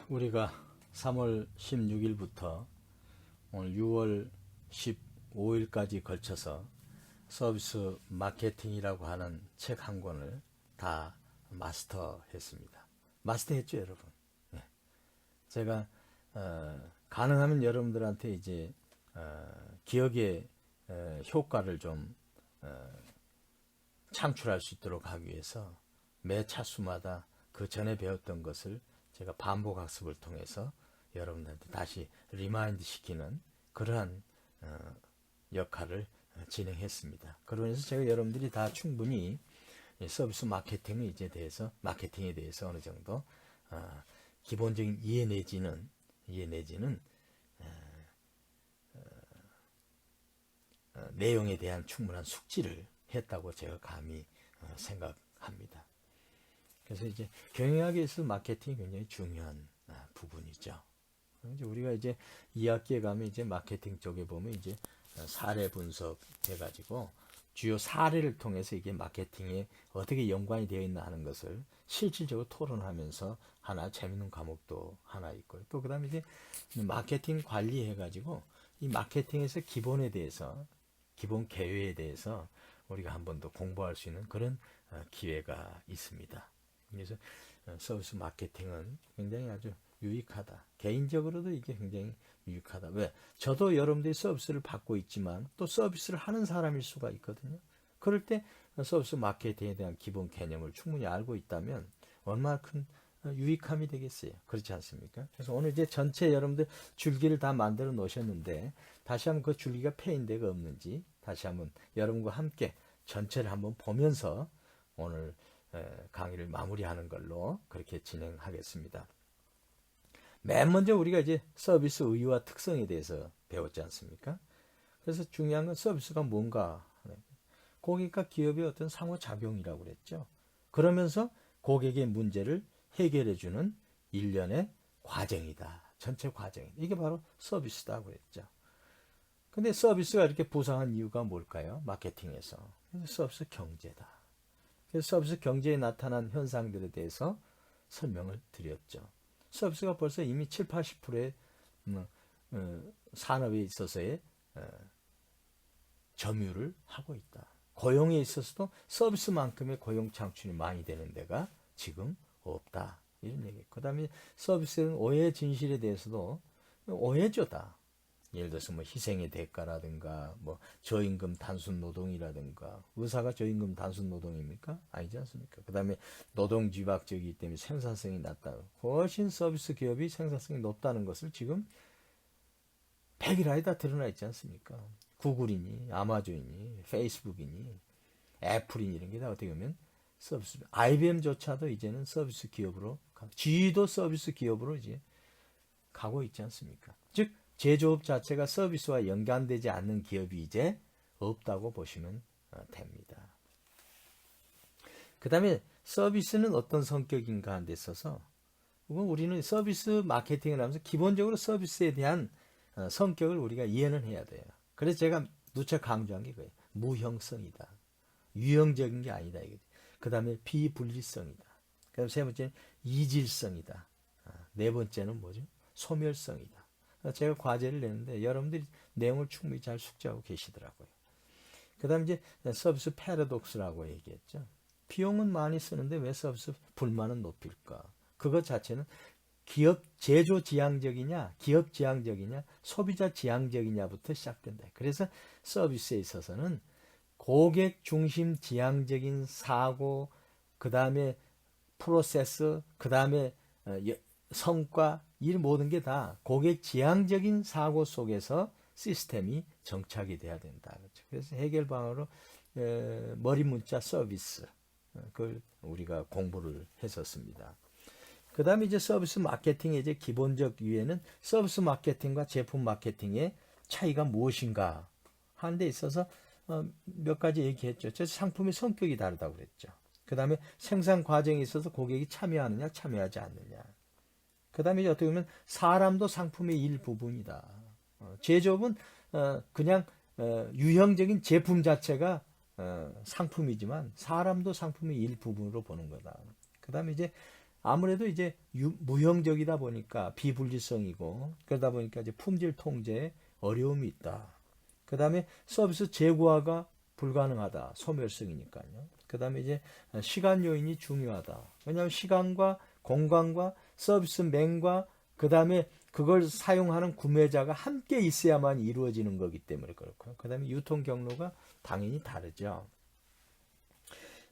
우리가 3월 16일부터 오늘 6월 15일까지 걸쳐서 서비스 마케팅이라고 하는 책 한 권을 다 마스터했습니다. 마스터했죠, 여러분? 네. 제가 가능하면 여러분들한테 이제 기억의 효과를 좀 창출할 수 있도록 하기 위해서 매 차수마다 그 전에 배웠던 것을 제가 반복 학습을 통해서 여러분들한테 다시 리마인드 시키는 그러한 역할을 진행했습니다. 그러면서 제가 여러분들이 다 충분히 서비스 마케팅에 대해서 어느 정도 기본적인 이해 내지는 내용에 대한 충분한 숙지를 했다고 제가 감히 생각합니다. 그래서 이제 경영학에 있어서 마케팅이 굉장히 중요한 부분이죠. 이제 우리가 이제 2학기에 가면 이제 마케팅 쪽에 보면 이제 사례 분석해가지고 주요 사례를 통해서 이게 마케팅에 어떻게 연관이 되어 있나 하는 것을 실질적으로 토론하면서 하나 재밌는 과목도 하나 있고요. 또 그다음에 이제 마케팅 관리해가지고 이 마케팅에서 기본 계획에 대해서 우리가 한 번 더 공부할 수 있는 그런 기회가 있습니다. 그래서 서비스 마케팅은 굉장히 아주 유익하다. 개인적으로도 이게 굉장히 유익하다. 왜? 저도 여러분들이 서비스를 받고 있지만 또 서비스를 하는 사람일 수가 있거든요. 그럴 때 서비스 마케팅에 대한 기본 개념을 충분히 알고 있다면 얼마나 큰 유익함이 되겠어요. 그렇지 않습니까? 그래서 오늘 이제 전체 여러분들 줄기를 다 만들어 놓으셨는데 다시 한번 그 줄기가 패인 데가 없는지 다시 한번 여러분과 함께 전체를 한번 보면서 오늘 강의를 마무리하는 걸로 그렇게 진행하겠습니다. 맨 먼저 우리가 이제 서비스 의의와 특성에 대해서 배웠지 않습니까? 그래서 중요한 건 서비스가 뭔가, 고객과 기업의 어떤 상호작용이라고 그랬죠. 그러면서 고객의 문제를 해결해주는 일련의 과정이다. 전체 과정이다. 이게 바로 서비스다 그랬죠. 근데 서비스가 이렇게 부상한 이유가 뭘까요? 마케팅에서. 서비스 경제다. 그래서 서비스 경제에 나타난 현상들에 대해서 설명을 드렸죠. 서비스가 벌써 이미 7, 80%의 산업에 있어서의 점유를 하고 있다. 고용에 있어서도 서비스만큼의 고용 창출이 많이 되는 데가 지금 없다. 이런 얘기. 그 다음에 서비스는 오해 진실에 대해서도 오해죠다. 예를 들어서 뭐 희생의 대가라든가 뭐 저임금 단순 노동이라든가 의사가 저임금 단순 노동입니까? 아니지 않습니까? 그 다음에 노동 집약적이기 때문에 생산성이 낮다. 훨씬 서비스 기업이 생산성이 높다는 것을 지금 백일하에 다 드러나 있지 않습니까? 구글이니 아마존이니 페이스북이니 애플이니 이런 게 다 어떻게 보면 서비스, IBM조차도 이제는 서비스 기업으로 GE도 서비스 기업으로 이제 가고 있지 않습니까? 즉 제조업 자체가 서비스와 연관되지 않는 기업이 이제 없다고 보시면 됩니다. 그 다음에 서비스는 어떤 성격인가 하는 데 있어서 우리는 서비스 마케팅을 하면서 기본적으로 서비스에 대한 성격을 우리가 이해는 해야 돼요. 그래서 제가 누차 강조한 게 그거예요. 무형성이다. 유형적인 게 아니다. 그 다음에 비분리성이다. 그 다음에 세 번째는 이질성이다. 네 번째는 뭐죠? 소멸성이다. 제가 과제를 냈는데 여러분들이 내용을 충분히 잘 숙지하고 계시더라고요. 그 다음에 이제 서비스 패러독스라고 얘기했죠. 비용은 많이 쓰는데 왜 서비스 불만은 높일까? 그것 자체는 기업 제조 지향적이냐, 기업 지향적이냐, 소비자 지향적이냐부터 시작된다. 그래서 서비스에 있어서는 고객 중심 지향적인 사고, 그 다음에 프로세스, 그 다음에 성과, 이 모든 게 다 고객 지향적인 사고 속에서 시스템이 정착이 돼야 된다. 그렇죠? 그래서 해결 방안으로 머리 문자 서비스, 그걸 우리가 공부를 했었습니다. 그 다음에 이제 서비스 마케팅의 이제 기본적 유예는 서비스 마케팅과 제품 마케팅의 차이가 무엇인가 하는 데 있어서 몇 가지 얘기했죠. 저 상품의 성격이 다르다고 그랬죠. 그 다음에 생산 과정에 있어서 고객이 참여하느냐, 참여하지 않느냐. 그 다음에 어떻게 보면 사람도 상품의 일부분이다. 제조업은 그냥 유형적인 제품 자체가 상품이지만 사람도 상품의 일부분으로 보는 거다. 그 다음에 이제 아무래도 이제 무형적이다 보니까 비분리성이고 그러다 보니까 이제 품질 통제에 어려움이 있다. 그 다음에 서비스 재고화가 불가능하다. 소멸성이니까요. 그 다음에 이제 시간 요인이 중요하다. 왜냐하면 시간과 공간과 서비스맨과 그 다음에 그걸 사용하는 구매자가 함께 있어야만 이루어지는 거기 때문에 그렇고요. 그 다음에 유통 경로가 당연히 다르죠.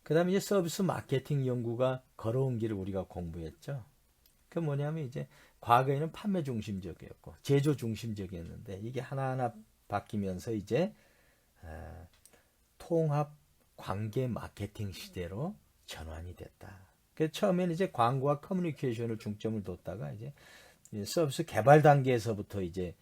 그 다음에 이제 서비스 마케팅 연구가 걸어온 길을 우리가 공부했죠. 그 뭐냐면 이제 과거에는 판매 중심적이었고 제조 중심적이었는데 이게 하나하나 바뀌면서 이제 통합 관계 마케팅 시대로 전환이 됐다. 그 처음에는 이제 광고와 커뮤니케이션을 중점을 뒀다가 이제 서비스 개발 단계에서부터 이제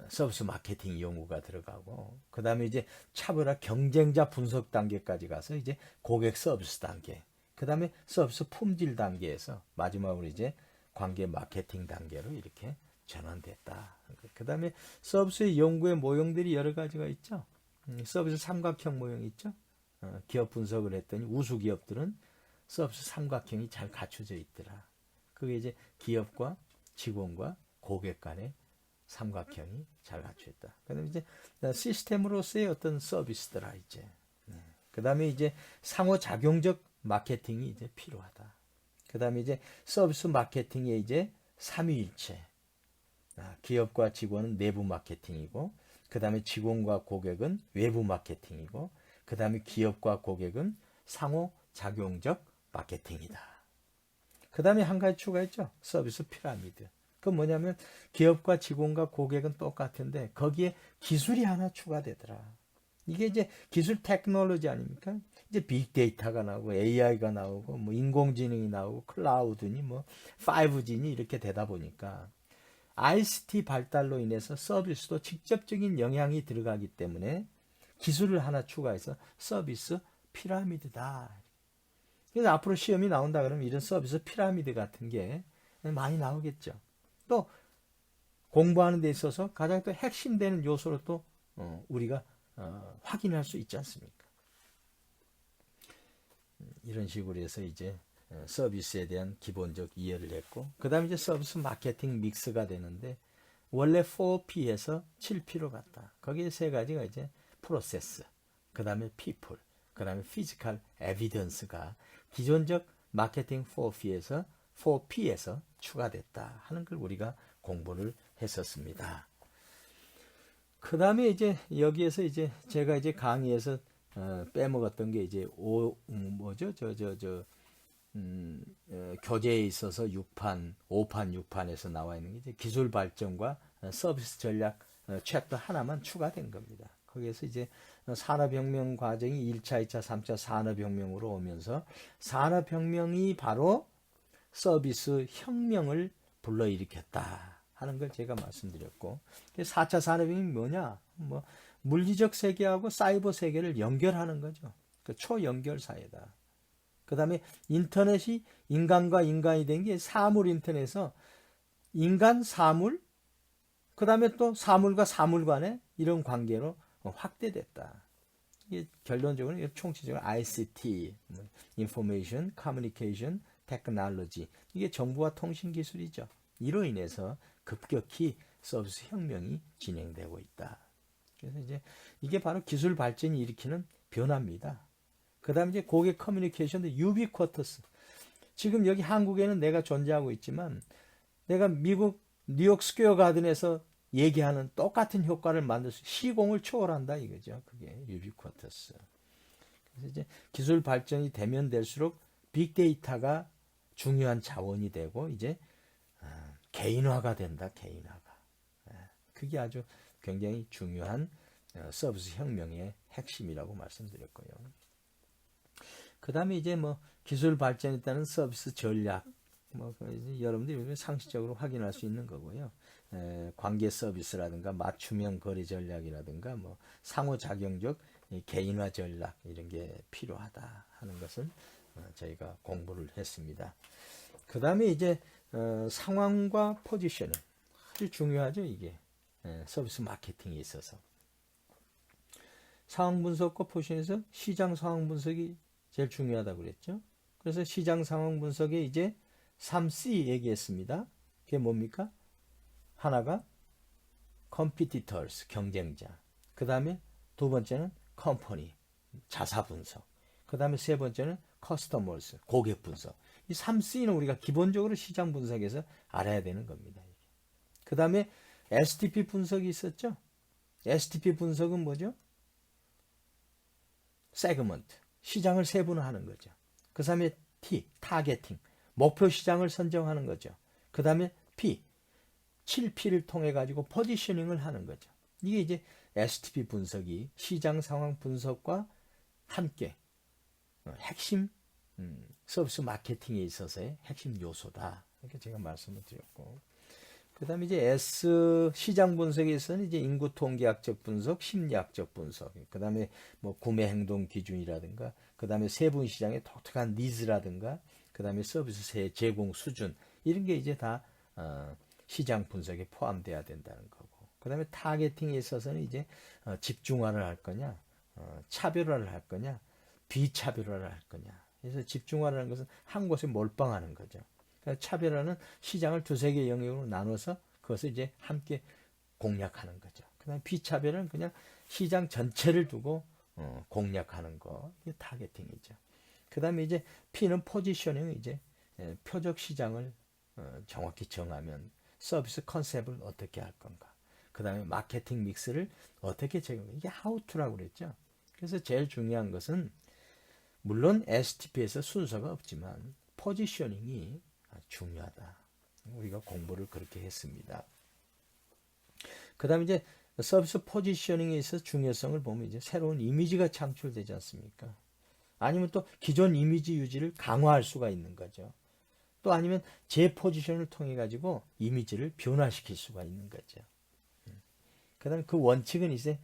서비스 마케팅 연구가 들어가고 그 다음에 이제 차별화 경쟁자 분석 단계까지 가서 이제 고객 서비스 단계 그 다음에 서비스 품질 단계에서 마지막으로 이제 관계 마케팅 단계로 이렇게 전환됐다. 그 다음에 서비스의 연구의 모형들이 여러 가지가 있죠. 서비스 삼각형 모형이 있죠. 기업 분석을 했더니 우수 기업들은 서비스 삼각형이 잘 갖춰져 있더라. 그게 이제 기업과 직원과 고객 간의 삼각형이 잘 갖춰있다. 그다음에 이제 시스템으로서의 어떤 서비스더라 이제. 그다음에 이제 상호작용적 마케팅이 이제 필요하다. 그다음에 이제 서비스 마케팅의 이제 삼위일체. 기업과 직원은 내부 마케팅이고, 그다음에 직원과 고객은 외부 마케팅이고, 그다음에 기업과 고객은 상호작용적 마케팅이다. 그다음에 한 가지 추가했죠. 서비스 피라미드. 그 뭐냐면 기업과 직원과 고객은 똑같은데 거기에 기술이 하나 추가되더라. 이게 이제 기술 테크놀로지 아닙니까? 이제 빅데이터가 나오고 AI가 나오고 뭐 인공지능이 나오고 클라우드니 뭐 5G니 이렇게 되다 보니까 ICT 발달로 인해서 서비스도 직접적인 영향이 들어가기 때문에 기술을 하나 추가해서 서비스 피라미드다. 그래서 앞으로 시험이 나온다 그러면 이런 서비스 피라미드 같은 게 많이 나오겠죠. 또 공부하는 데 있어서 가장 또 핵심되는 요소로 또 우리가 확인할 수 있지 않습니까? 이런 식으로 해서 이제 서비스에 대한 기본적 이해를 했고 그 다음에 이제 서비스 마케팅 믹스가 되는데 원래 4P에서 7P로 갔다. 거기에 세 가지가 이제 프로세스, 그 다음에 people, 그 다음에 피지컬 에비던스가 기존적 마케팅 4P에서 추가됐다 하는 걸 우리가 공부를 했었습니다. 그 다음에 이제 여기에서 이제 제가 이제 강의에서 빼먹었던 게 이제 교재에 있어서 5판, 6판에서 나와 있는 게 이제 기술 발전과 서비스 전략 챕터 하나만 추가된 겁니다. 거기에서 이제 산업혁명 과정이 1차, 2차, 3차 산업혁명으로 오면서 산업혁명이 바로 서비스 혁명을 불러일으켰다 하는 걸 제가 말씀드렸고 4차 산업혁명이 뭐냐? 뭐 물리적 세계하고 사이버 세계를 연결하는 거죠. 그 초연결 사회다. 그 다음에 인터넷이 인간과 인간이 된 게 사물 인터넷에서 인간, 사물, 그 다음에 또 사물과 사물 간의 이런 관계로 확대됐다. 이게 결론적으로 총체적으로 ICT, Information, Communication, Technology 이게 정보와 통신 기술이죠. 이로 인해서 급격히 서비스 혁명이 진행되고 있다. 그래서 이제 이게 바로 기술 발전이 일으키는 변화입니다. 그 다음에 이제 고객 커뮤니케이션도 유비쿼터스. 지금 여기 한국에는 내가 존재하고 있지만 내가 미국 뉴욕 스퀘어 가든에서 얘기하는 똑같은 효과를 만들 수 시공을 초월한다 이거죠. 그게 유비쿼터스. 그래서 이제 기술 발전이 되면 될수록 빅데이터가 중요한 자원이 되고 이제 개인화가 된다. 개인화가. 그게 아주 굉장히 중요한 서비스 혁명의 핵심이라고 말씀드렸고요. 그 다음에 이제 뭐 기술 발전에 따른 서비스 전략, 뭐 여러분들이 상식적으로 확인할 수 있는 거고요. 관계 서비스라든가 맞춤형 거래 전략이라든가 뭐 상호작용적 개인화 전략 이런 게 필요하다 하는 것을 저희가 공부를 했습니다. 그 다음에 이제 상황과 포지셔닝 아주 중요하죠. 이게 서비스 마케팅에 있어서 상황 분석과 포지션에서 시장 상황 분석이 제일 중요하다고 그랬죠. 그래서 시장 상황 분석에 이제 3C 얘기했습니다. 그게 뭡니까? 하나가 competitors, 경쟁자. 그 다음에 두 번째는 company, 자사 분석. 그 다음에 세 번째는 customers, 고객 분석. 이 3C는 우리가 기본적으로 시장 분석에서 알아야 되는 겁니다. 그 다음에 STP 분석이 있었죠. STP 분석은 뭐죠? 세그먼트, 시장을 세분화하는 거죠. 그 다음에 T, 타겟팅, 목표 시장을 선정하는 거죠. 그 다음에 P, 7P를 통해 가지고 포지셔닝을 하는 거죠. 이게 이제 STP 분석이 시장 상황 분석과 함께 핵심 서비스 마케팅에 있어서의 핵심 요소다. 이렇게 제가 말씀을 드렸고, 그 다음에 이제 S 시장 분석에서는 이제 인구 통계학적 분석, 심리학적 분석, 그 다음에 뭐 구매 행동 기준이라든가, 그 다음에 세분 시장의 독특한 니즈라든가, 그 다음에 서비스 제공 수준, 이런 게 이제 다 시장 분석에 포함돼야 된다는 거고, 그 다음에 타겟팅에 있어서는 이제 집중화를 할 거냐, 차별화를 할 거냐, 비차별화를 할 거냐. 그래서 집중화라는 것은 한 곳에 몰빵하는 거죠. 그러니까 차별화는 시장을 두세 개 영역으로 나눠서 그것을 이제 함께 공략하는 거죠. 그다음에 비차별은 그냥 시장 전체를 두고 공략하는 거, 이게 타겟팅이죠. 그다음에 이제 P는 포지셔닝, 이제 표적 시장을 정확히 정하면 서비스 컨셉을 어떻게 할 건가. 그다음에 마케팅 믹스를 어떻게 제공, 이게 하우투라고 그랬죠. 그래서 제일 중요한 것은 물론 STP에서 순서가 없지만 포지셔닝이 중요하다. 우리가 공부를 그렇게 했습니다. 그 다음에 이제 서비스 포지셔닝에 있어서 중요성을 보면 이제 새로운 이미지가 창출되지 않습니까? 아니면 또 기존 이미지 유지를 강화할 수가 있는 거죠. 또 아니면 재포지션을 통해 가지고 이미지를 변화시킬 수가 있는 거죠. 그 다음에 그 원칙은 이제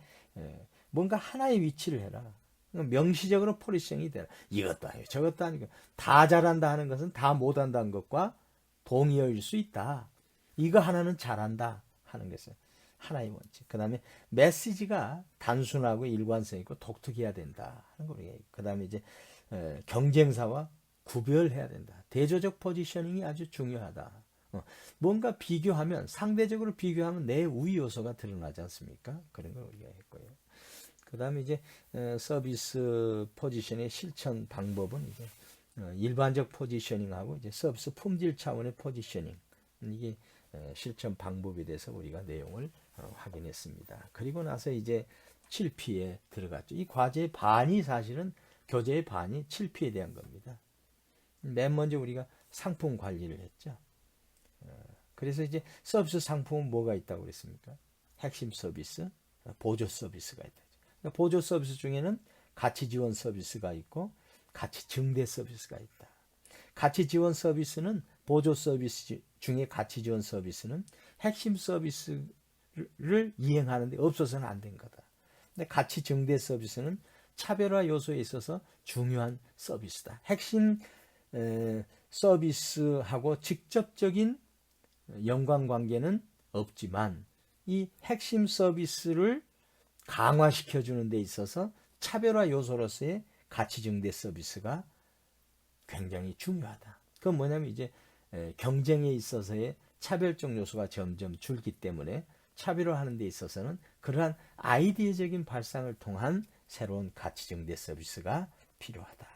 뭔가 하나의 위치를 해라. 명시적으로 포지셔닝이 되라. 이것도 아니고 저것도 아니고 다 잘한다 하는 것은 다 못한다는 것과 동의어일 수 있다. 이거 하나는 잘한다 하는 것은 하나의 원칙. 그 다음에 메시지가 단순하고 일관성 있고 독특해야 된다 하는 거. 그 다음에 이제 경쟁사와 구별해야 된다. 대조적 포지셔닝이 아주 중요하다. 뭔가 비교하면, 상대적으로 비교하면 내 우위 요소가 드러나지 않습니까? 그런 걸 우리가 했고요. 그 다음에 이제 서비스 포지셔닝의 실천 방법은 이제 일반적 포지셔닝하고 이제 서비스 품질 차원의 포지셔닝, 이게 실천 방법에 대해서 우리가 내용을 확인했습니다. 그리고 나서 이제 7P에 들어갔죠. 이 과제의 반이 사실은 교재의 반이 7P에 대한 겁니다. 맨 먼저 우리가 상품 관리를 했죠. 그래서 이제 서비스 상품은 뭐가 있다고 그랬습니까? 핵심 서비스, 보조 서비스가 있다. 그러니까 보조 서비스 중에는 가치 지원 서비스가 있고 가치 증대 서비스가 있다. 가치 지원 서비스는, 보조 서비스 중에 가치 지원 서비스는 핵심 서비스를 이행하는데 없어서는 안 된 거다. 근데 가치 증대 서비스는 차별화 요소에 있어서 중요한 서비스다. 핵심 서비스하고 직접적인 연관관계는 없지만 이 핵심 서비스를 강화시켜 주는 데 있어서 차별화 요소로서의 가치 증대 서비스가 굉장히 중요하다. 그건 뭐냐면 이제 경쟁에 있어서의 차별적 요소가 점점 줄기 때문에 차별화하는 데 있어서는 그러한 아이디어적인 발상을 통한 새로운 가치 증대 서비스가 필요하다.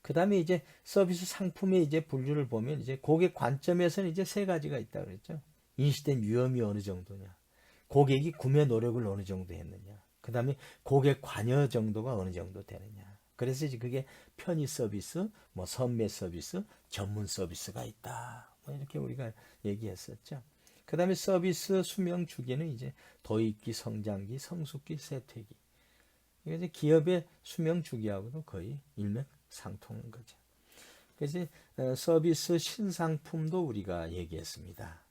그 다음에 이제 서비스 상품의 이제 분류를 보면 이제 고객 관점에서는 이제 세 가지가 있다고 그랬죠. 인식된 위험이 어느 정도냐, 고객이 구매 노력을 어느 정도 했느냐, 그 다음에 고객 관여 정도가 어느 정도 되느냐. 그래서 이제 그게 편의 서비스, 뭐 선매 서비스, 전문 서비스가 있다. 뭐 이렇게 우리가 얘기했었죠. 그 다음에 서비스 수명 주기는 이제 도입기, 성장기, 성숙기, 쇠퇴기. 이게 이제 기업의 수명 주기하고도 거의 일맥상통한 거죠. 그래서 서비스 신상품도 우리가 얘기했습니다.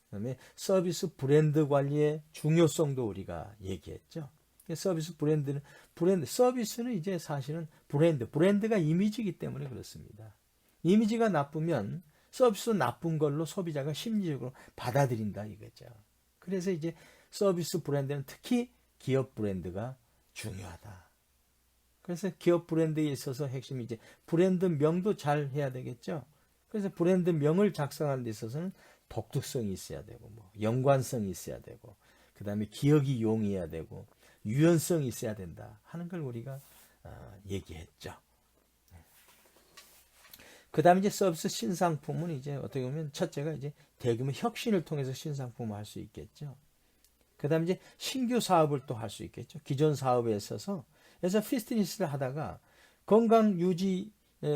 그다음에 서비스 브랜드 관리의 중요성도 우리가 얘기했죠. 서비스 서비스는 이제 사실은 브랜드가 이미지이기 때문에 그렇습니다. 이미지가 나쁘면 서비스 나쁜 걸로 소비자가 심리적으로 받아들인다 이거죠. 그래서 이제 서비스 브랜드는 특히 기업 브랜드가 중요하다. 그래서 기업 브랜드에 있어서 핵심이 이제 브랜드 명도 잘 해야 되겠죠. 그래서 브랜드 명을 작성하는 데 있어서는 독특성이 있어야 되고, 뭐 연관성이 있어야 되고, 그 다음에 기억이 용이해야 되고, 유연성이 있어야 된다 하는 걸 우리가 얘기했죠. 그 다음에 이제 서비스 신상품은 이제 어떻게 보면 첫째가 이제 대규모 혁신을 통해서 신상품을 할 수 있겠죠. 그 다음에 이제 신규 사업을 또 할 수 있겠죠. 기존 사업에 있어서. 그래서 피트니스를 하다가 건강 유지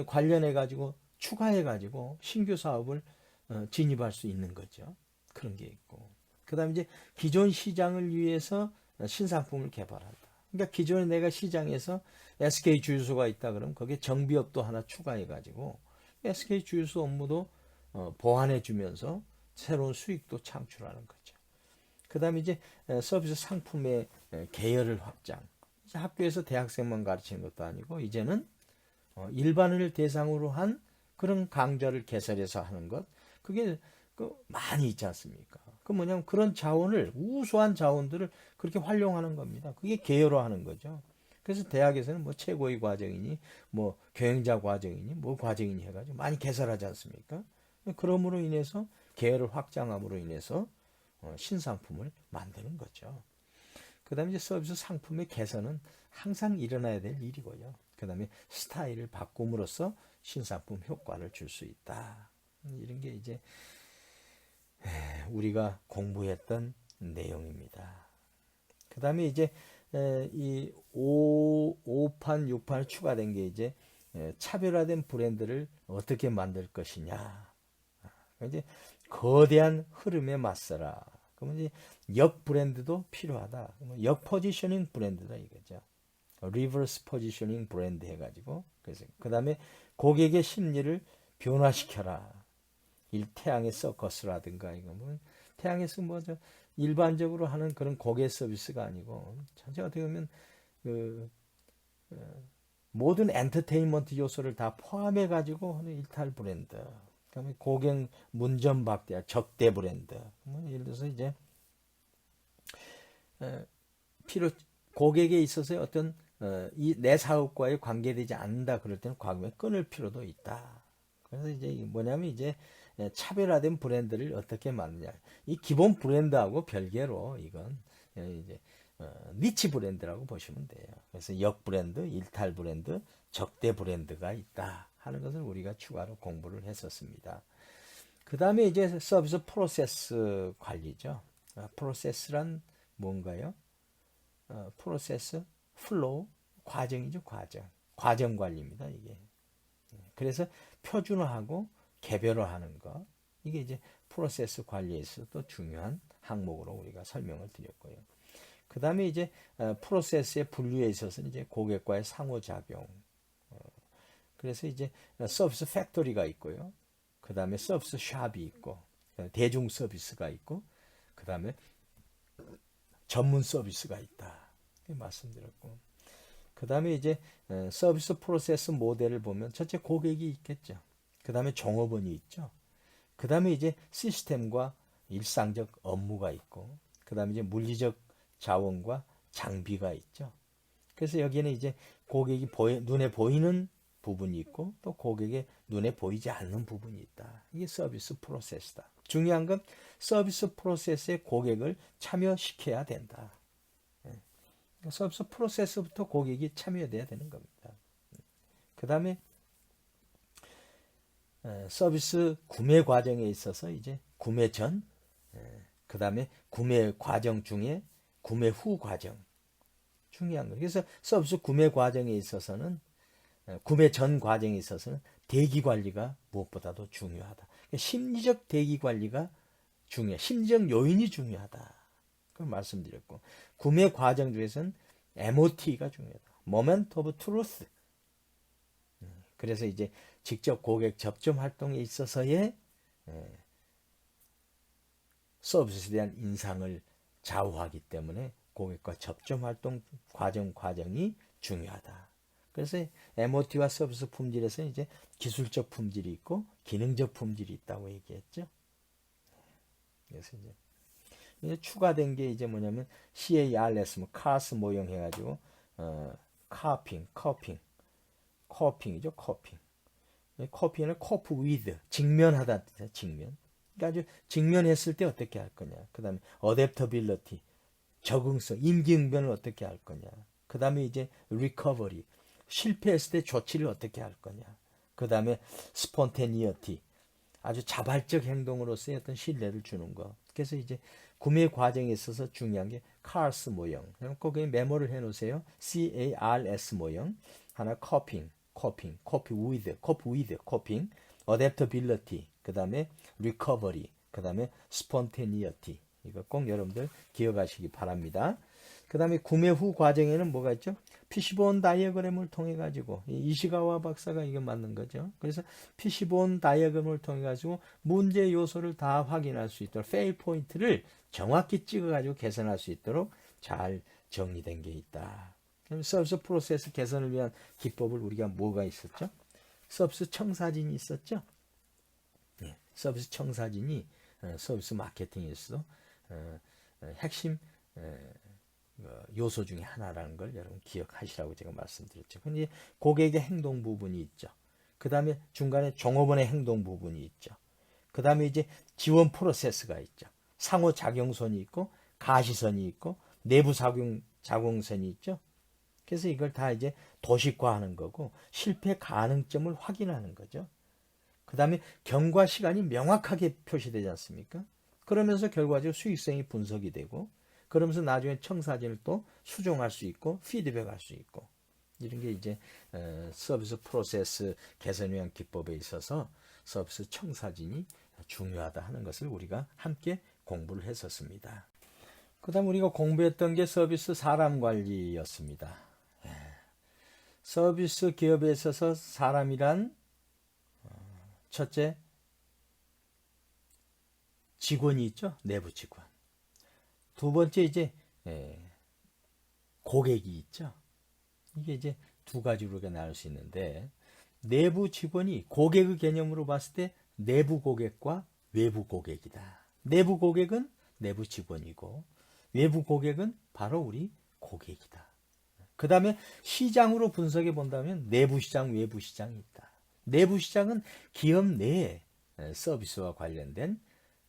관련해 가지고 추가해 가지고 신규 사업을 진입할 수 있는 거죠. 그런 게 있고. 그 다음에 이제 기존 시장을 위해서 신상품을 개발한다. 그러니까 기존에 내가 시장에서 SK 주유소가 있다 그러면 거기에 정비업도 하나 추가해 가지고 SK 주유소 업무도 보완해 주면서 새로운 수익도 창출하는 거죠. 그 다음에 이제 서비스 상품의 계열을 확장. 이제 학교에서 대학생만 가르치는 것도 아니고 이제는 일반을 대상으로 한 그런 강좌를 개설해서 하는 것. 그게 많이 있지 않습니까? 그 뭐냐면 그런 자원을 우수한 자원들을 그렇게 활용하는 겁니다. 그게 계열화하는 거죠. 그래서 대학에서는 뭐 최고의 과정이니 뭐 경영자 과정이니 뭐 과정이니 해가지고 많이 개설하지 않습니까? 그러므로 인해서 계열을 확장함으로 인해서 신상품을 만드는 거죠. 그 다음에 이제 서비스 상품의 개선은 항상 일어나야 될 일이고요. 그 다음에 스타일을 바꿈으로써 신상품 효과를 줄 수 있다. 이런 게 이제 우리가 공부했던 내용입니다. 그 다음에 이제 이 5판, 6판을 추가된 게 이제 차별화된 브랜드를 어떻게 만들 것이냐. 이제 거대한 흐름에 맞서라. 그러면 이제 역 브랜드도 필요하다. 역 포지셔닝 브랜드다 이거죠. 리버스 포지셔닝 브랜드 해가지고 그래서 그 다음에 고객의 심리를 변화시켜라. 태양의 서커스라든가 이거는 태양에서 뭐죠 일반적으로 하는 그런 고객 서비스가 아니고 전체 어떻게 보면 그 모든 엔터테인먼트 요소를 다 포함해 가지고 하는 일탈 브랜드. 그다음에 고객 문전박대 적대 브랜드. 예를 들어서 이제 고객에 있어서 어떤 이 내 사업과의 관계되지 않는다 그럴 때는 과감히 끊을 필요도 있다. 그래서 이제 뭐냐면 이제 차별화된 브랜드를 어떻게 만드냐. 이 기본 브랜드하고 별개로 이건 이제 니치 브랜드라고 보시면 돼요. 그래서 역 브랜드, 일탈 브랜드, 적대 브랜드가 있다 하는 것을 우리가 추가로 공부를 했었습니다. 그 다음에 이제 서비스 프로세스 관리죠. 프로세스란 뭔가요? 프로세스, 플로우, 과정이죠, 과정. 과정 관리입니다, 이게. 그래서 표준화하고 개별화하는 것. 이게 이제 프로세스 관리에서 또 중요한 항목으로 우리가 설명을 드렸고요. 그 다음에 이제 프로세스의 분류에 있어서는 이제 고객과의 상호작용. 그래서 이제 서비스 팩토리가 있고요. 그 다음에 서비스 샵이 있고, 대중 서비스가 있고, 그 다음에 전문 서비스가 있다. 말씀드렸고. 그 다음에 이제 서비스 프로세스 모델을 보면 첫째 고객이 있겠죠. 그 다음에 종업원이 있죠. 그 다음에 이제 시스템과 일상적 업무가 있고, 그 다음에 이제 물리적 자원과 장비가 있죠. 그래서 여기는 이제 고객이 눈에 보이는 부분이 있고, 또 고객의 눈에 보이지 않는 부분이 있다. 이게 서비스 프로세스다. 중요한 건 서비스 프로세스에 고객을 참여시켜야 된다. 서비스 프로세스부터 고객이 참여돼야 되는 겁니다. 그 다음에 서비스 구매 과정에 있어서 이제 구매 전, 그 다음에 구매 과정 중에 구매 후 과정 중요한 거예요. 그래서 서비스 구매 과정에 있어서는 구매 전 과정에 있어서는 대기 관리가 무엇보다도 중요하다. 심리적 대기 관리가 심리적 요인이 중요하다. 그걸 말씀드렸고 구매 과정 중에서는 MOT가 중요하다. Moment of Truth. 그래서 이제 직접 고객 접점 활동에 있어서의 서비스에 대한 인상을 좌우하기 때문에 고객과 접점 활동 과정이 중요하다. 그래서 MOT와 서비스 품질에서는 이제 기술적 품질이 있고 기능적 품질이 있다고 얘기했죠. 그래서 이제 추가된 게 이제 뭐냐면 CARS, 뭐 카스 모형 해가지고 커핑이죠. 커핑. 커핑을 cope with, 직면하다 뜻이에요. 직면. 그러니까 아주 직면했을 때 어떻게 할 거냐. 그 다음에 adaptability, 적응성, 임기응변을 어떻게 할 거냐. 그 다음에 이제 recovery, 실패했을 때 조치를 어떻게 할 거냐. 그 다음에 spontaneity, 아주 자발적 행동으로서의 어떤 신뢰를 주는 거. 그래서 이제 구매 과정에 있어서 중요한 게 CARS 모형. 거기에 메모를 해 놓으세요. CARS 모형. 하나 cope with, adaptability, 그 다음에 recovery, 그 다음에 spontaneity. 이거 꼭 여러분들 기억하시기 바랍니다. 그 다음에 구매 후 과정에는 뭐가 있죠? 피시본 다이어그램을 통해 가지고 이시가와 박사가 이거 만든 거죠. 그래서 피시본 다이어그램을 통해 가지고 문제 요소를 다 확인할 수 있도록 페일 포인트를 정확히 찍어 가지고 개선할 수 있도록 잘 정리된 게 있다. 그럼 서비스 프로세스 개선을 위한 기법을 우리가 뭐가 있었죠? 서비스 청사진이 있었죠. 서비스 청사진이 서비스 마케팅에서 핵심 요소 중에 하나라는 걸 여러분 기억하시라고 제가 말씀드렸죠. 근데 고객의 행동 부분이 있죠. 그 다음에 중간에 종업원의 행동 부분이 있죠. 그 다음에 이제 지원 프로세스가 있죠. 상호작용선이 있고 가시선이 있고 내부 작용선이 있죠. 그래서 이걸 다 이제 도식화하는 거고 실패 가능점을 확인하는 거죠. 그 다음에 경과 시간이 명확하게 표시되지 않습니까? 그러면서 결과적으로 수익성이 분석이 되고 그러면서 나중에 청사진을 또 수정할 수 있고 피드백할 수 있고 이런 게 이제 서비스 프로세스 개선 위한 기법에 있어서 서비스 청사진이 중요하다 하는 것을 우리가 함께 공부를 했었습니다. 그 다음 우리가 공부했던 게 서비스 사람 관리였습니다. 서비스 기업에 있어서 사람이란 첫째 직원이 있죠. 내부 직원. 두 번째 이제 고객이 있죠. 이게 이제 두 가지로 나눌 수 있는데 내부 직원이 고객의 개념으로 봤을 때 내부 고객과 외부 고객이다. 내부 고객은 내부 직원이고 외부 고객은 바로 우리 고객이다. 그 다음에 시장으로 분석해 본다면 내부 시장, 외부 시장이 있다. 내부 시장은 기업 내에 서비스와 관련된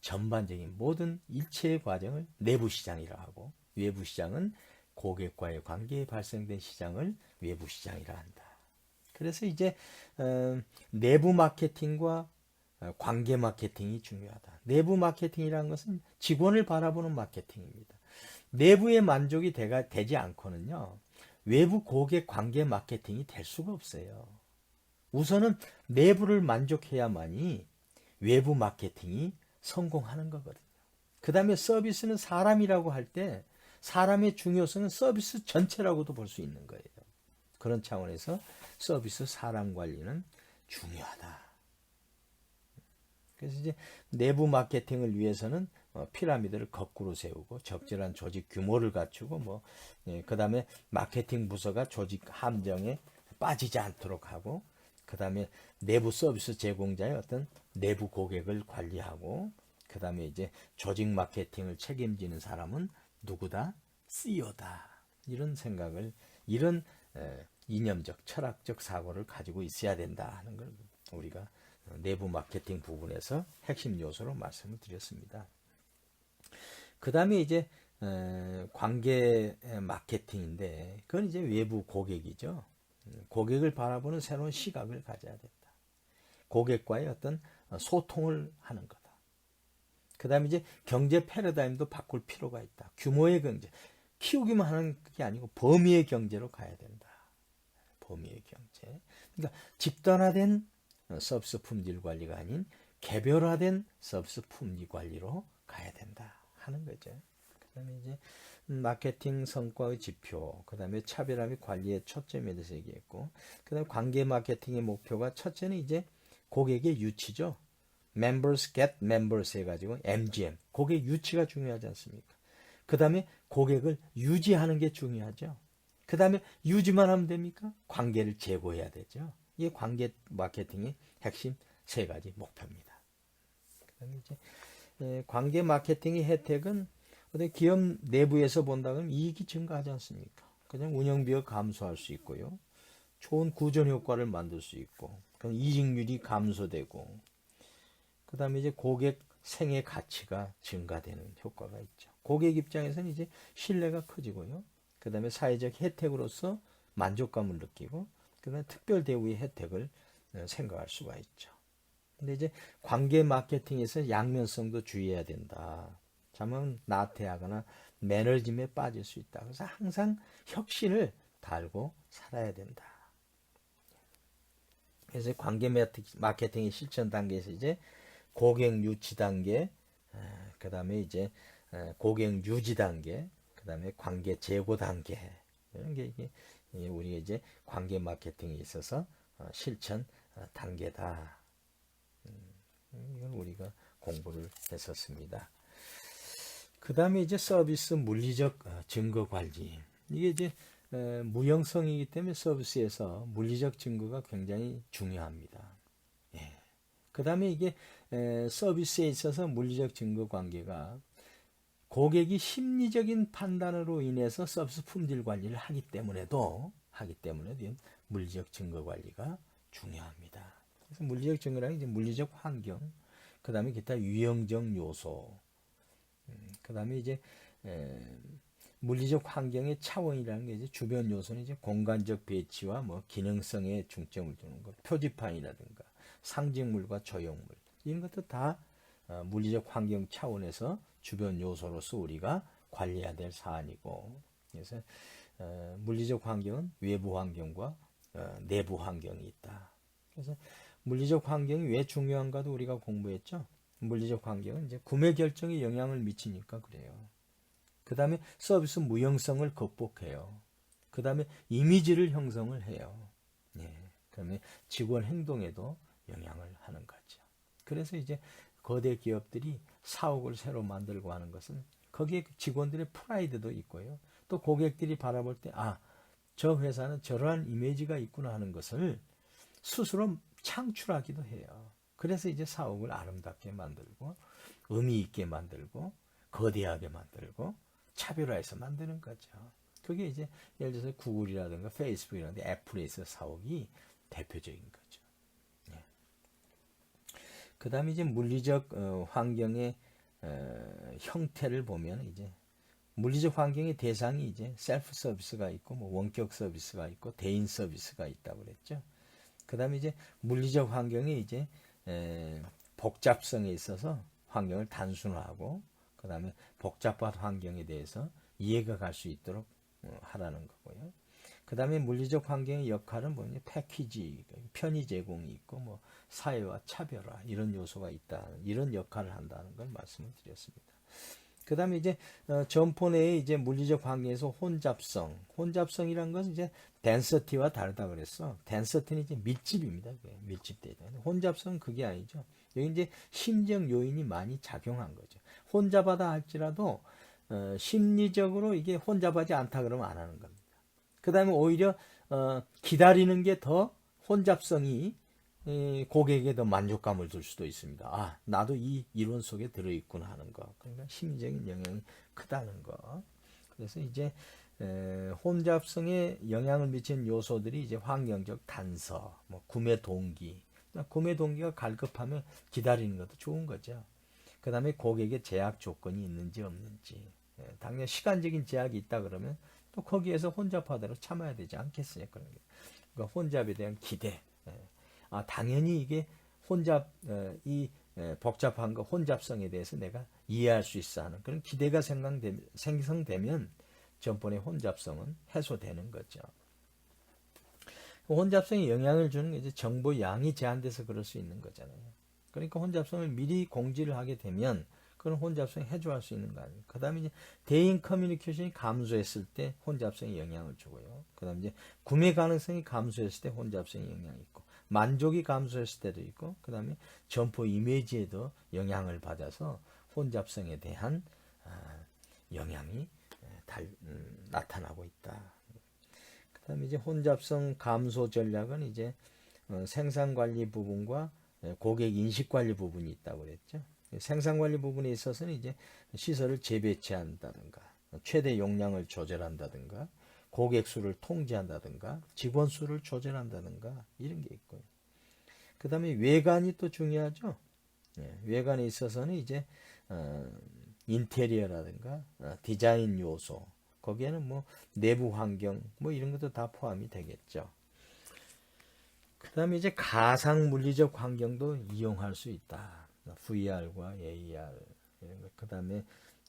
전반적인 모든 일체의 과정을 내부 시장이라 하고 외부 시장은 고객과의 관계에 발생된 시장을 외부 시장이라 한다. 그래서 이제 내부 마케팅과 관계 마케팅이 중요하다. 내부 마케팅이라는 것은 직원을 바라보는 마케팅입니다. 내부의 만족이 되지 않고는요. 외부 고객 관계 마케팅이 될 수가 없어요. 우선은 내부를 만족해야만이 외부 마케팅이 성공하는 거거든요. 그 다음에 서비스는 사람이라고 할 때 사람의 중요성은 서비스 전체라고도 볼 수 있는 거예요. 그런 차원에서 서비스 사람 관리는 중요하다. 그래서 이제 내부 마케팅을 위해서는 피라미드를 거꾸로 세우고 적절한 조직 규모를 갖추고 그 다음에 마케팅 부서가 조직 함정에 빠지지 않도록 하고 그 다음에 내부 서비스 제공자의 어떤 내부 고객을 관리하고 그 다음에 이제 조직 마케팅을 책임지는 사람은 누구다? CEO다. 이런 생각을 이런 이념적 철학적 사고를 가지고 있어야 된다 하는 걸 우리가 내부 마케팅 부분에서 핵심 요소로 말씀을 드렸습니다. 그 다음에 이제 관계 마케팅인데 그건 이제 외부 고객이죠. 고객을 바라보는 새로운 시각을 가져야 된다. 고객과의 어떤 소통을 하는 거다. 그 다음에 이제 경제 패러다임도 바꿀 필요가 있다. 규모의 경제. 키우기만 하는 게 아니고 범위의 경제로 가야 된다. 범위의 경제. 그러니까 집단화된 서비스 품질 관리가 아닌 개별화된 서비스 품질 관리로 가야 된다 하는 거죠. 그 다음에 이제 마케팅 성과의 지표, 그 다음에 차별화 및 관리의 초점에 대해서 얘기했고, 그 다음에 관계 마케팅의 목표가 첫째는 이제 고객의 유치죠. Members get members 해가지고 MGM, 고객 유치가 중요하지 않습니까? 그 다음에 고객을 유지하는 게 중요하죠. 그 다음에 유지만 하면 됩니까? 관계를 제고해야 되죠. 이게 관계 마케팅의 핵심 세 가지 목표입니다. 그 다음에 이제 관계 마케팅의 혜택은 기업 내부에서 본다면 이익이 증가하지 않습니까? 그냥 운영비가 감소할 수 있고요. 좋은 구전 효과를 만들 수 있고, 그럼 이직률이 감소되고, 그 다음에 이제 고객 생애 가치가 증가되는 효과가 있죠. 고객 입장에서는 이제 신뢰가 커지고요. 그 다음에 사회적 혜택으로서 만족감을 느끼고, 그 다음에 특별 대우의 혜택을 생각할 수가 있죠. 근데 이제 관계 마케팅에서 양면성도 주의해야 된다. 자면 나태하거나 매너즘에 빠질 수 있다. 그래서 항상 혁신을 달고 살아야 된다. 그래서 관계 마케팅의 실천 단계에서 이제 고객 유치 단계, 그 다음에 이제 고객 유지 단계, 그 다음에 관계 제고 단계, 이런 게 이게 우리가 이제 관계 마케팅에 있어서 실천 단계다. 이걸 우리가 공부를 했었습니다. 그 다음에 이제 서비스 물리적 증거 관리. 이게 이제 무형성이기 때문에 서비스에서 물리적 증거가 굉장히 중요합니다. 예. 그 다음에 이게 서비스에 있어서 물리적 증거 관계가 고객이 심리적인 판단으로 인해서 서비스 품질 관리를 하기 때문에도 물리적 증거 관리가 중요합니다. 그래서 물리적 증거라는 이제 물리적 환경, 그 다음에 기타 유형적 요소, 그 다음에 이제 물리적 환경의 차원이라는 게 이제 주변 요소는 이제 공간적 배치와 뭐 기능성에 중점을 두는 것, 표지판이라든가 상징물과 조형물 이런 것도 다 물리적 환경 차원에서 주변 요소로서 우리가 관리해야 될 사안이고, 그래서 물리적 환경은 외부 환경과 내부 환경이 있다. 그래서 물리적 환경이 왜 중요한가도 우리가 공부했죠. 물리적 환경은 이제 구매 결정에 영향을 미치니까 그래요. 그 다음에 서비스 무형성을 극복해요. 그 다음에 이미지를 형성을 해요. 예. 그다음에 직원 행동에도 영향을 하는 거죠. 그래서 이제 거대 기업들이 사옥을 새로 만들고 하는 것은 거기에 직원들의 프라이드도 있고요. 또 고객들이 바라볼 때, 아, 저 회사는 저러한 이미지가 있구나 하는 것을 스스로 창출하기도 해요. 그래서 이제 사옥을 아름답게 만들고, 의미 있게 만들고, 거대하게 만들고, 차별화해서 만드는 거죠. 그게 이제 예를 들어서 구글이라든가 페이스북이라든가 애플에 있어 사옥이 대표적인 거죠. 예. 그 다음에 이제 물리적 환경의 형태를 보면 이제 물리적 환경의 대상이 이제 셀프 서비스가 있고 뭐 원격 서비스가 있고 대인 서비스가 있다고 그랬죠. 그 다음에 이제 물리적 환경이 이제 복잡성에 있어서 환경을 단순화하고 그 다음에 복잡한 환경에 대해서 이해가 갈 수 있도록 하라는 거고요. 그 다음에 물리적 환경의 역할은 뭐냐, 패키지, 편의 제공이 있고 뭐 사회와 차별화 이런 요소가 있다, 이런 역할을 한다는 걸 말씀을 드렸습니다. 그 다음에 이제 점포 내에 이제 물리적 환경에서 혼잡성이란 것은 이제 덴서티와 다르다 그랬어. 덴서티는 이제 밀집입니다. 밀집되어 있다. 혼잡성은 그게 아니죠. 여기 이제 심적 요인이 많이 작용한 거죠. 혼잡하다 할지라도 심리적으로 이게 혼잡하지 않다 그러면 안 하는 겁니다. 그 다음에 오히려 기다리는 게 더 혼잡성이 고객에게 더 만족감을 줄 수도 있습니다. 아, 나도 이 이론 속에 들어있구나 하는 거. 그러니까 심리적인 영향이 크다는 거. 그래서 이제 혼잡성에 영향을 미치는 요소들이 이제 환경적 단서, 뭐 구매 동기. 구매 동기가 갈급하면 기다리는 것도 좋은 거죠. 그 다음에 고객의 제약 조건이 있는지 없는지. 당연히 시간적인 제약이 있다 그러면 또 거기에서 혼잡하도록 참아야 되지 않겠어요. 그러니까 혼잡에 대한 기대. 아, 당연히 이게 이 복잡한 거 혼잡성에 대해서 내가 이해할 수 있어 하는 그런 기대가 생성되면 전번의 혼잡성은 해소되는 거죠. 혼잡성에 영향을 주는 게 이제 정보 양이 제한돼서 그럴 수 있는 거잖아요. 그러니까 혼잡성을 미리 공지를 하게 되면 그런 혼잡성이 해소할 수 있는 거 아니에요. 그 다음에 이제 대인 커뮤니케이션이 감소했을 때 혼잡성에 영향을 주고요. 그 다음에 이제 구매 가능성이 감소했을 때 혼잡성에 영향이 있고, 만족이 감소했을 때도 있고, 그 다음에 점포 이미지에도 영향을 받아서 혼잡성에 대한 영향이 나타나고 있다. 그 다음에 이제 혼잡성 감소 전략은 이제 생산관리 부분과 고객 인식관리 부분이 있다고 그랬죠. 생산관리 부분에 있어서는 이제 시설을 재배치한다든가, 최대 용량을 조절한다든가, 고객 수를 통제한다든가 직원 수를 조절한다든가 이런 게 있고요. 그 다음에 외관이 또 중요하죠. 예, 외관에 있어서는 이제 인테리어라든가 디자인 요소, 거기에는 뭐 내부 환경 뭐 이런 것도 다 포함이 되겠죠. 그 다음에 이제 가상 물리적 환경도 이용할 수 있다. VR과 AR 이런 것. 그 다음에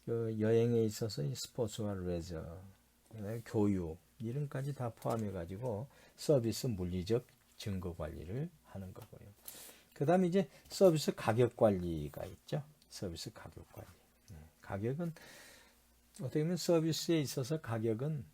그 여행에 있어서 스포츠와 레저, 그다음에 교육 이런까지 다 포함해 가지고 서비스 물리적 증거 관리를 하는 거고요. 그 다음에 이제 서비스 가격 관리가 있죠. 서비스 가격 관리. 가격은 어떻게 보면 서비스에 있어서 가격은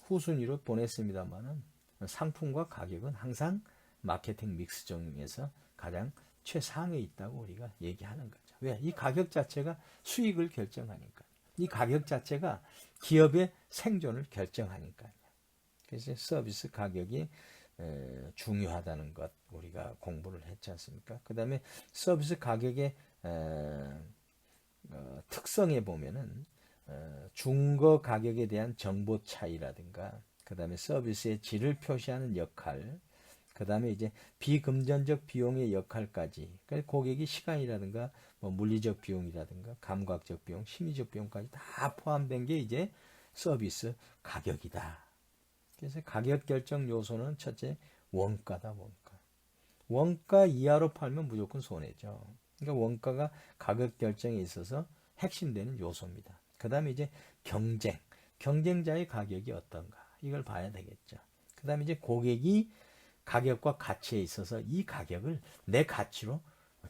후순위로 보냈습니다만은 상품과 가격은 항상 마케팅 믹스 중에서 가장 최상에 있다고 우리가 얘기하는 거죠. 왜? 이 가격 자체가 수익을 결정하니까. 이 가격 자체가 기업의 생존을 결정하니까요. 그래서 서비스 가격이 중요하다는 것 우리가 공부를 했지 않습니까? 그 다음에 서비스 가격의 특성에 보면은 중거 가격에 대한 정보 차이라든가 그 다음에 서비스의 질을 표시하는 역할, 그 다음에 이제 비금전적 비용의 역할까지, 그러니까 고객이 시간이라든가 뭐 물리적 비용이라든가 감각적 비용, 심리적 비용까지 다 포함된 게 이제 서비스 가격이다. 그래서 가격 결정 요소는 첫째 원가다. 원가 이하로 팔면 무조건 손해죠. 그러니까 원가가 가격 결정에 있어서 핵심되는 요소입니다. 그 다음에 이제 경쟁자의 가격이 어떤가 이걸 봐야 되겠죠. 그 다음에 이제 고객이 가격과 가치에 있어서 이 가격을 내 가치로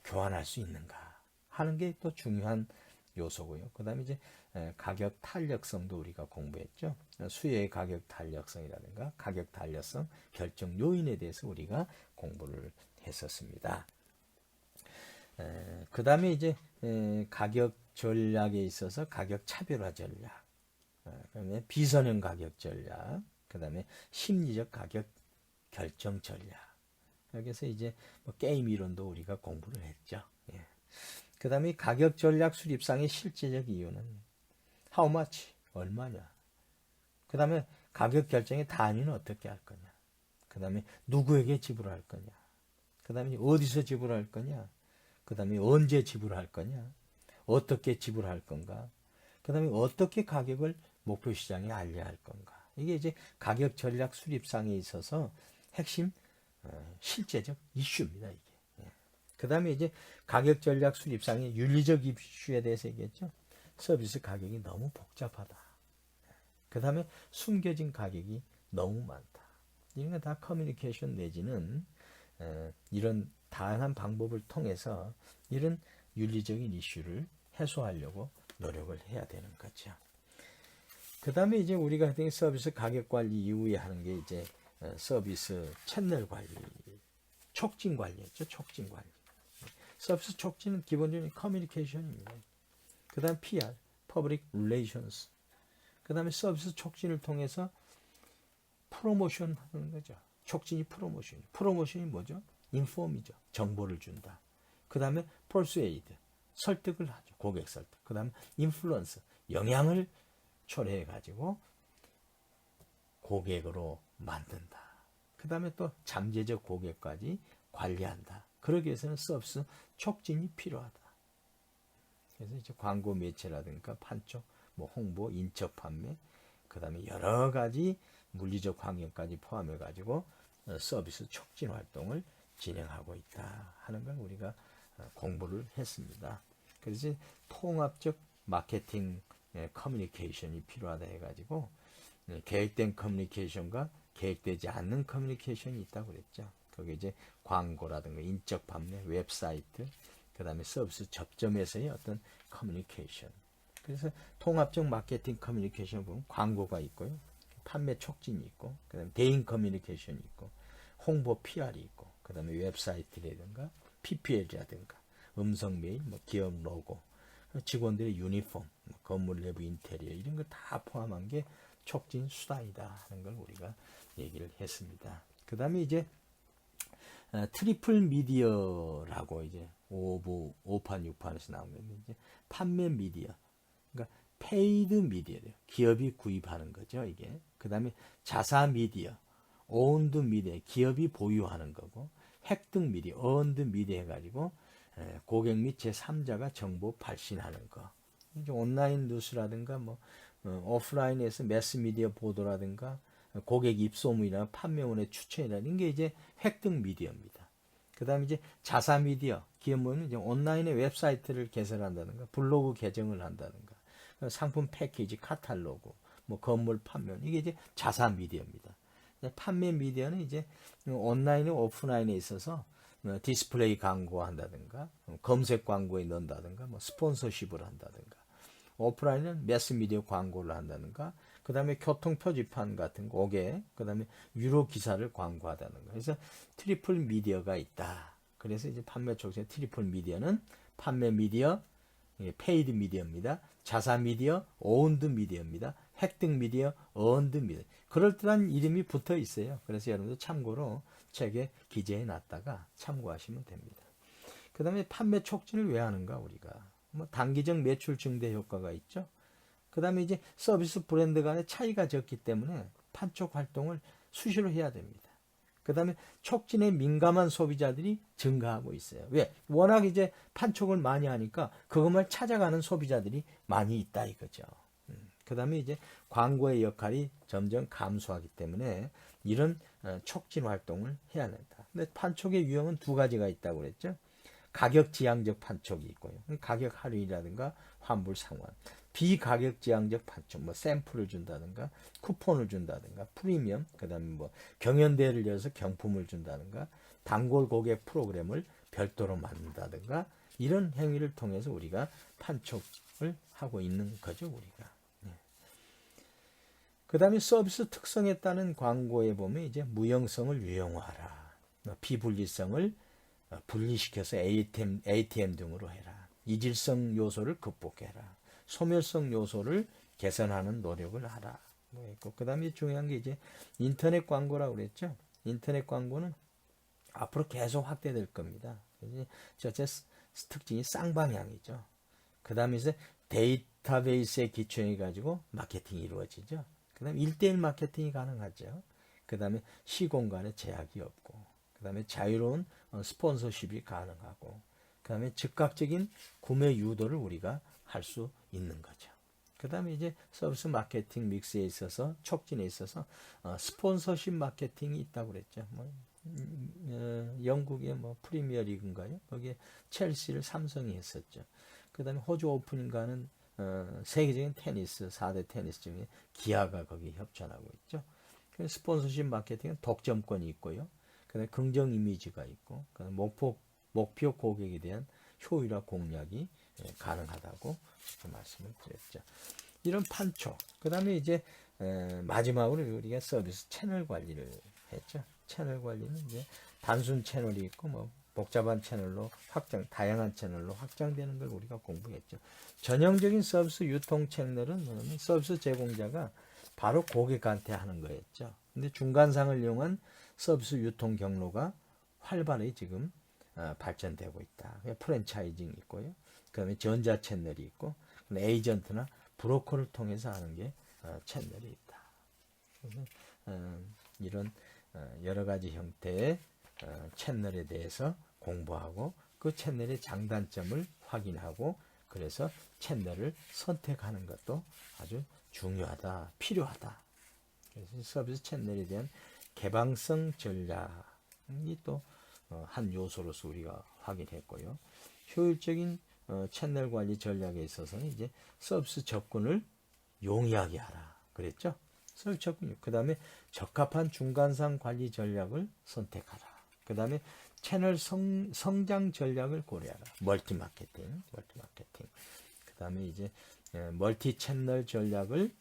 교환할 수 있는가 하는 게 또 중요한 요소고요. 그 다음에 이제 가격 탄력성도 우리가 공부했죠. 수요의 가격 탄력성이라든가 가격 탄력성 결정 요인에 대해서 우리가 공부를 했었습니다. 그 다음에 이제 가격 전략에 있어서 가격 차별화 전략, 그다음에 비선형 가격 전략, 그 다음에 심리적 가격 결정 전략. 여기서 이제 뭐 게임 이론도 우리가 공부를 했죠. 예. 그 다음에 가격 전략 수립상의 실제적 이유는 how much, 얼마냐. 그 다음에 가격 결정의 단위는 어떻게 할 거냐. 그 다음에 누구에게 지불할 거냐. 그 다음에 어디서 지불할 거냐. 그 다음에 언제 지불할 거냐. 어떻게 지불할 건가. 그 다음에 어떻게 가격을 목표 시장에 알려야 할 건가. 이게 이제 가격 전략 수립상에 있어서 핵심 실제적 이슈입니다. 이게. 그 다음에 이제 가격 전략 수립상의 윤리적 이슈에 대해서 얘기했죠. 서비스 가격이 너무 복잡하다. 그 다음에 숨겨진 가격이 너무 많다. 이런 건 다 커뮤니케이션 내지는 이런 다양한 방법을 통해서 이런 윤리적인 이슈를 해소하려고 노력을 해야 되는 거죠. 그 다음에 이제 우리가 서비스 가격 관리 이후에 하는 게 이제 서비스 채널 관리, 촉진 관리였죠. 촉진 관리. 서비스 촉진은 기본적인 커뮤니케이션입니다. 그 다음 PR, Public Relations. 그 다음에 서비스 촉진을 통해서 프로모션 하는 거죠. 촉진이 프로모션이. 프로모션이 뭐죠? 인폼이죠. 정보를 준다. 그 다음에 persuade, 설득을 하죠. 고객 설득. 그 다음에 influence, 영향을 초래해가지고 고객으로 만든다. 그 다음에 또 잠재적 고객까지 관리한다. 그러기 위해서는 서비스 촉진이 필요하다. 그래서 이제 광고 매체라든가 판촉, 뭐 홍보, 인적 판매, 그 다음에 여러 가지 물리적 환경까지 포함해가지고 서비스 촉진 활동을 진행하고 있다 하는 걸 우리가 공부를 했습니다. 그래서 통합적 마케팅 커뮤니케이션이 필요하다 해가지고 계획된 커뮤니케이션과 계획되지 않는 커뮤니케이션이 있다고 그랬죠. 거기 이제 광고라든가 인적 판매, 웹사이트, 그 다음에 서비스 접점에서의 어떤 커뮤니케이션. 그래서 통합적 마케팅 커뮤니케이션 보면 광고가 있고요. 판매 촉진이 있고, 그 다음에 대인 커뮤니케이션이 있고, 홍보 PR이 있고, 그 다음에 웹사이트라든가 PPL이라든가 음성 메일, 뭐 기업 로고, 직원들의 유니폼, 뭐 건물 내부 인테리어 이런 걸 다 포함한 게 촉진 수단이다 하는 걸 우리가 얘기를 했습니다. 그 다음에 이제 트리플 미디어라고 이제 5부, 5판, 6판에서 나온 건데 이제 판매 미디어, 그러니까 페이드 미디어, 기업이 구입하는 거죠, 이게. 그 다음에 자사 미디어, 오운드 미디어, 기업이 보유하는 거고, 획득 미디어, 어운드 미디어 해가지고 고객 및 제3자가 정보 발신하는 거. 이제 온라인 뉴스라든가 뭐 오프라인에서 매스 미디어 보도라든가 고객 입소문이나 판매원의 추천이라는 게 이제 획득 미디어입니다. 그 다음에 이제 자사 미디어, 기업은 이제 온라인의 웹사이트를 개설한다든가 블로그 계정을 한다든가 상품 패키지, 카탈로그, 뭐 건물 판매원, 이게 이제 자사 미디어입니다. 판매 미디어는 이제 온라인과 오프라인에 있어서 디스플레이 광고 한다든가 검색 광고에 넣는다든가 뭐 스폰서십을 한다든가 오프라인은 매스미디어 광고를 한다든가 그 다음에 교통 표지판 같은 거 오게 그 다음에 유료 기사를 광고하다는 거. 그래서 트리플 미디어가 있다. 그래서 이제 판매 쪽에 트리플 미디어는 판매 미디어, 페이드 미디어입니다. 자사 미디어, 오운드 미디어입니다. 획득 미디어, 어운드 미디어. 그럴듯한 이름이 붙어 있어요. 그래서 여러분들 참고로 책에 기재해 놨다가 참고하시면 됩니다. 그 다음에 판매 촉진을 왜 하는가 우리가. 뭐 단기적 매출 증대 효과가 있죠. 그 다음에 이제 서비스 브랜드 간의 차이가 적기 때문에 판촉 활동을 수시로 해야 됩니다. 그 다음에 촉진에 민감한 소비자들이 증가하고 있어요. 왜? 워낙 이제 판촉을 많이 하니까 그것만 찾아가는 소비자들이 많이 있다 이거죠. 그 다음에 이제 광고의 역할이 점점 감소하기 때문에 이런 촉진 활동을 해야 된다. 근데 판촉의 유형은 두 가지가 있다고 그랬죠. 가격 지향적 판촉이 있고요. 가격 할인이라든가 환불 상환. 비가격 지향적 판촉, 뭐 샘플을 준다든가 쿠폰을 준다든가 프리미엄, 그다음에 뭐 경연대회를 열어서 경품을 준다든가 단골 고객 프로그램을 별도로 만든다든가 이런 행위를 통해서 우리가 판촉을 하고 있는 거죠, 우리가. 그 다음에 서비스 특성에 따른 광고에 보면 이제 무형성을 유형화하라. 비분리성을 분리시켜서 ATM 등으로 해라. 이질성 요소를 극복해라. 소멸성 요소를 개선하는 노력을 하라. 뭐 있고. 그 다음에 중요한 게 이제 인터넷 광고라고 그랬죠. 인터넷 광고는 앞으로 계속 확대될 겁니다. 첫째 특징이 쌍방향이죠. 그 다음에 이제 데이터베이스에 기초해가지고 마케팅이 이루어지죠. 그 다음에 1대1 마케팅이 가능하죠. 그 다음에 시공간에 제약이 없고, 그 다음에 자유로운 스폰서십이 가능하고, 그 다음에 즉각적인 구매 유도를 우리가 할 수 있는 거죠. 그 다음에 이제 서비스 마케팅 믹스에 있어서, 촉진에 있어서 스폰서십 마케팅이 있다고 그랬죠. 뭐, 영국의 뭐 프리미어 리그인가요? 거기에 첼시를 삼성이 했었죠. 그 다음에 호주 오픈인가는 세계적인 테니스, 4대 테니스 중에 기아가 거기 협찬하고 있죠. 스폰서십 마케팅은 독점권이 있고요. 그다음에 긍정 이미지가 있고, 그다음에 목표 고객에 대한 효율화 공략이 가능하다고 말씀을 드렸죠. 이런 판촉. 그다음에 이제 마지막으로 우리가 서비스 채널 관리를 했죠. 채널 관리는 이제 단순 채널이 있고 뭐 복잡한 채널로 다양한 채널로 확장되는 걸 우리가 공부했죠. 전형적인 서비스 유통 채널은 뭐냐면 서비스 제공자가 바로 고객한테 하는 거였죠. 근데 중간상을 이용한 서비스 유통 경로가 활발히 지금 발전되고 있다. 프랜차이징이 있고요. 그 다음에 전자 채널이 있고, 에이전트나 브로커를 통해서 하는 게 채널이 있다. 그래서 이런 여러 가지 형태의 채널에 대해서 공부하고 그 채널의 장단점을 확인하고 그래서 채널을 선택하는 것도 아주 중요하다, 필요하다. 그래서 서비스 채널에 대한 개방성 전략이 또 한 요소로서 우리가 확인했고요. 효율적인 채널 관리 전략에 있어서는 이제 서비스 접근을 용이하게 하라. 그랬죠? 서비스 접근. 그 다음에 적합한 중간상 관리 전략을 선택하라. 그 다음에 채널 성장 전략을 고려하라. 멀티 마케팅. 그 다음에 이제 멀티 채널 전략을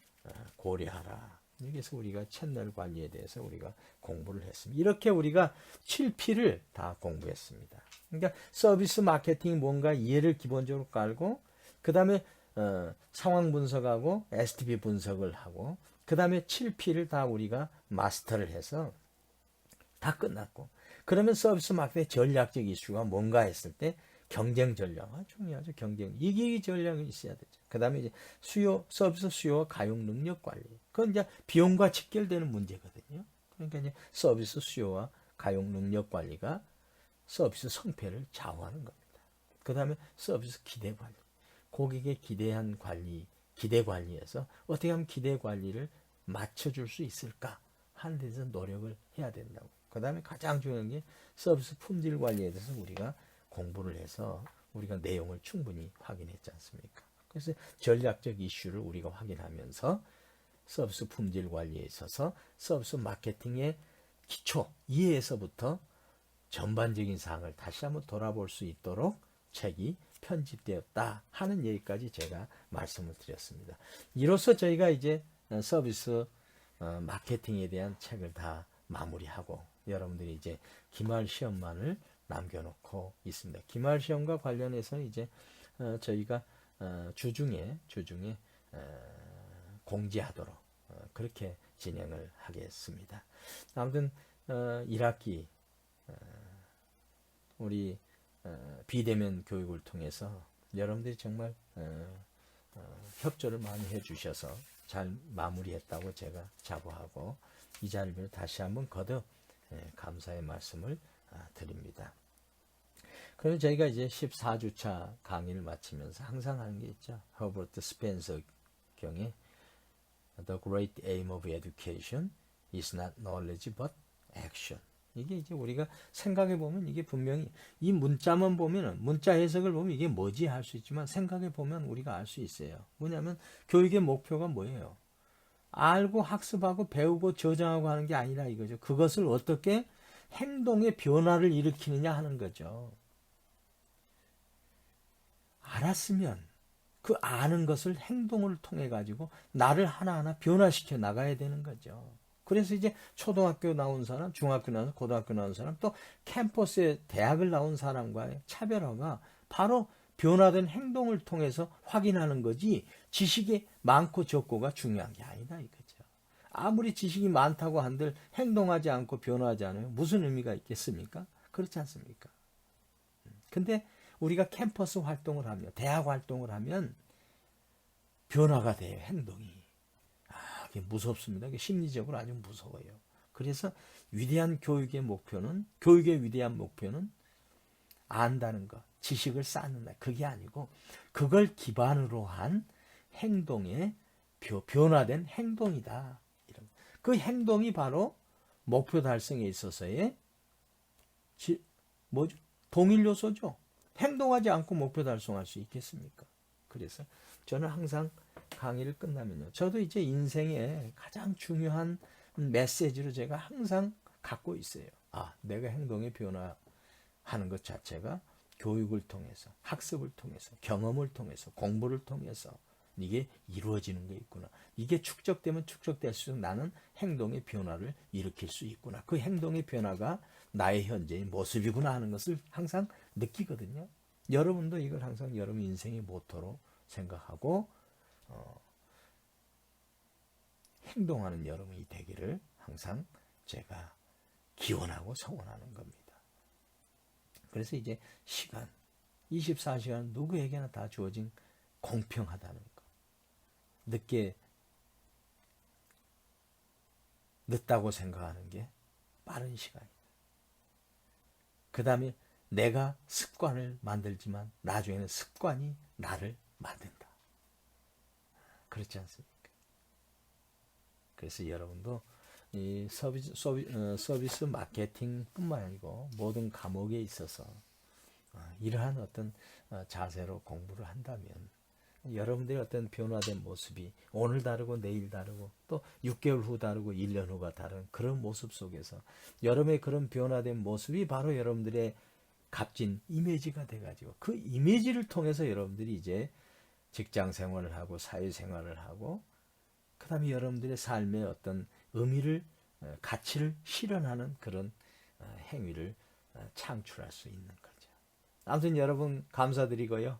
고려하라. 여기서 우리가 채널 관리에 대해서 우리가 공부를 했습니다. 이렇게 우리가 7P를 다 공부했습니다. 그러니까 서비스 마케팅이 뭔가 이해를 기본적으로 깔고, 그 다음에 상황 분석하고 STP 분석을 하고, 그 다음에 7P를 다 우리가 마스터를 해서 다 끝났고, 그러면 서비스 마케팅의 전략적 이슈가 뭔가 했을 때 경쟁 전략, 중요하죠. 경쟁, 이기 전략이 있어야 되죠. 그 다음에 이제 서비스 수요와 가용 능력 관리. 그건 이제 비용과 직결되는 문제거든요. 그러니까 이제 서비스 수요와 가용 능력 관리가 서비스 성패를 좌우하는 겁니다. 그 다음에 서비스 기대 관리. 고객의 기대한 관리, 기대 관리에서 어떻게 하면 기대 관리를 맞춰줄 수 있을까 하는 데서 노력을 해야 된다고. 그 다음에 가장 중요한 게 서비스 품질 관리에 대해서 우리가 공부를 해서 우리가 내용을 충분히 확인했지 않습니까? 그래서 전략적 이슈를 우리가 확인하면서 서비스 품질 관리에 있어서 서비스 마케팅의 기초 이해에서부터 전반적인 사항을 다시 한번 돌아볼 수 있도록 책이 편집되었다 하는 얘기까지 제가 말씀을 드렸습니다. 이로써 저희가 이제 서비스 마케팅에 대한 책을 다 마무리하고 여러분들이 이제 기말 시험만을 남겨놓고 있습니다. 기말 시험과 관련해서 이제 저희가 주중에 공지하도록 그렇게 진행을 하겠습니다. 아무튼 1학기 우리 비대면 교육을 통해서 여러분들이 정말 협조를 많이 해주셔서 잘 마무리했다고 제가 자부하고 이 자리를 다시 한번 거듭 감사의 말씀을 드립니다. 그럼 저희가 이제 14주차 강의를 마치면서 항상 하는 게 있죠. 허버트 스펜서 경의 The great aim of education is not knowledge but action. 이게 이제 우리가 생각해 보면 이게 분명히 이 문자만 보면은 문자 해석을 보면 이게 뭐지 할 수 있지만 생각해 보면 우리가 알 수 있어요. 뭐냐면 교육의 목표가 뭐예요? 알고 학습하고 배우고 저장하고 하는 게 아니라 이거죠. 그것을 어떻게 행동의 변화를 일으키느냐 하는 거죠. 알았으면 그 아는 것을 행동을 통해 가지고 나를 하나하나 변화시켜 나가야 되는 거죠. 그래서 이제 초등학교 나온 사람, 중학교 나온 사람, 고등학교 나온 사람, 또 캠퍼스에 대학을 나온 사람과의 차별화가 바로 변화된 행동을 통해서 확인하는 거지 지식이 많고 적고가 중요한 게 아니다 이거죠. 아무리 지식이 많다고 한들 행동하지 않고 변화하지 않으면 무슨 의미가 있겠습니까? 그렇지 않습니까? 근데 우리가 캠퍼스 활동을 하며 대학 활동을 하면 변화가 돼요. 행동이. 그게 무섭습니다. 그게 심리적으로 아주 무서워요. 그래서 위대한 교육의 위대한 목표는 안다는 것, 지식을 쌓는다. 그게 아니고 그걸 기반으로 한 행동의 변화된 행동이다. 그 행동이 바로 목표 달성에 있어서의 동일 요소죠. 행동하지 않고 목표 달성할 수 있겠습니까? 그래서 저는 항상 강의를 끝나면요. 저도 이제 인생의 가장 중요한 메시지로 제가 항상 갖고 있어요. 내가 행동의 변화하는 것 자체가 교육을 통해서, 학습을 통해서, 경험을 통해서, 공부를 통해서 이게 이루어지는 게 있구나. 이게 축적되면 축적될수록 나는 행동의 변화를 일으킬 수 있구나. 그 행동의 변화가 나의 현재의 모습이구나 하는 것을 항상 느끼거든요. 여러분도 이걸 항상 여러분 인생의 모토로 생각하고 행동하는 여러분이 되기를 항상 제가 기원하고 소원하는 겁니다. 그래서 이제 시간, 24시간 누구에게나 다 주어진 공평하다는 거. 늦다고 생각하는 게 빠른 시간이다. 그 다음에 내가 습관을 만들지만 나중에는 습관이 나를 만든다. 그렇지 않습니까? 그래서 여러분도 이 서비스 마케팅뿐만 아니고 모든 과목에 있어서 이러한 어떤 자세로 공부를 한다면 여러분들의 어떤 변화된 모습이 오늘 다르고 내일 다르고 또 6개월 후 다르고 1년 후가 다른 그런 모습 속에서 여러분의 그런 변화된 모습이 바로 여러분들의 값진 이미지가 돼가지고 그 이미지를 통해서 여러분들이 이제 직장 생활을 하고 사회 생활을 하고 그 다음에 여러분들의 삶의 어떤 의미를 가치를 실현하는 그런 행위를 창출할 수 있는 거죠. 아무튼 여러분 감사드리고요.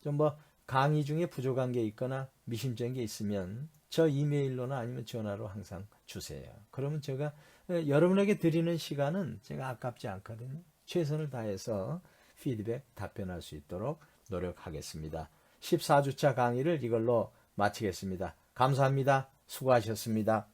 좀 강의 중에 부족한 게 있거나 미심쩍은 게 있으면 저 이메일로나 아니면 전화로 항상 주세요. 그러면 제가 여러분에게 드리는 시간은 제가 아깝지 않거든요. 최선을 다해서 피드백 답변할 수 있도록 노력하겠습니다. 14주차 강의를 이걸로 마치겠습니다. 감사합니다. 수고하셨습니다.